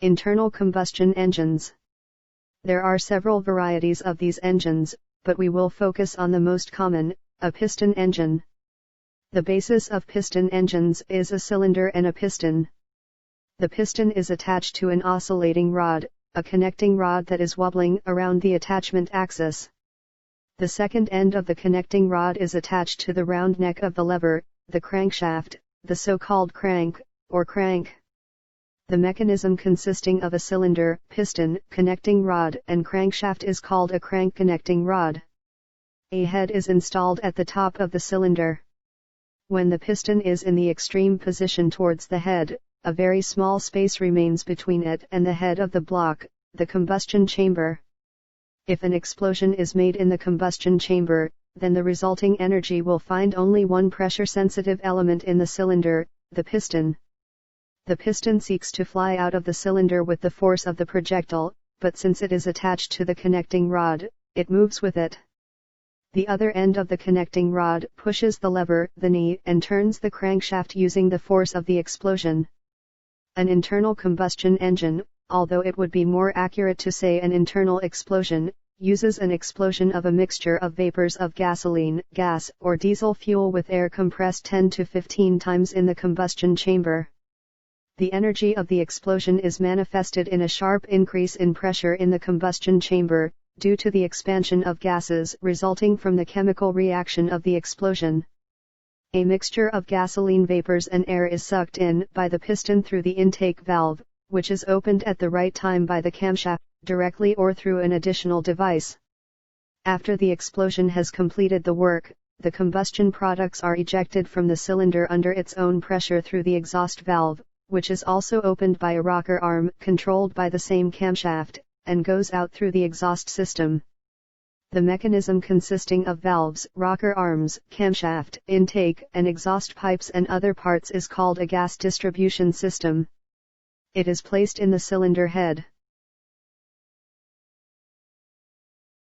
Internal combustion engines. There are several varieties of these engines, but we will focus on the most common, a piston engine. The basis of piston engines is a cylinder and a piston. The piston is attached to an oscillating rod, a connecting rod that is wobbling around the attachment axis. The second end of the connecting rod is attached to the round neck of the lever, the crankshaft, the so-called crank, or crank. The mechanism consisting of a cylinder, piston, connecting rod and crankshaft is called a crank connecting rod. A head is installed at the top of the cylinder. When the piston is in the extreme position towards the head, a very small space remains between it and the head of the block, the combustion chamber. If an explosion is made in the combustion chamber, then the resulting energy will find only one pressure-sensitive element in the cylinder, the piston. The piston seeks to fly out of the cylinder with the force of the projectile, but since it is attached to the connecting rod, it moves with it. The other end of the connecting rod pushes the lever, the knee, and turns the crankshaft using the force of the explosion. An internal combustion engine, although it would be more accurate to say an internal explosion, uses an explosion of a mixture of vapors of gasoline, gas, or diesel fuel with air compressed 10 to 15 times in the combustion chamber. The energy of the explosion is manifested in a sharp increase in pressure in the combustion chamber, due to the expansion of gases resulting from the chemical reaction of the explosion. A mixture of gasoline vapors and air is sucked in by the piston through the intake valve, which is opened at the right time by the camshaft, directly or through an additional device. After the explosion has completed the work, the combustion products are ejected from the cylinder under its own pressure through the exhaust valve, which is also opened by a rocker arm controlled by the same camshaft, and goes out through the exhaust system. The mechanism consisting of valves, rocker arms, camshaft, intake, and exhaust pipes and other parts is called a gas distribution system. It is placed in the cylinder head.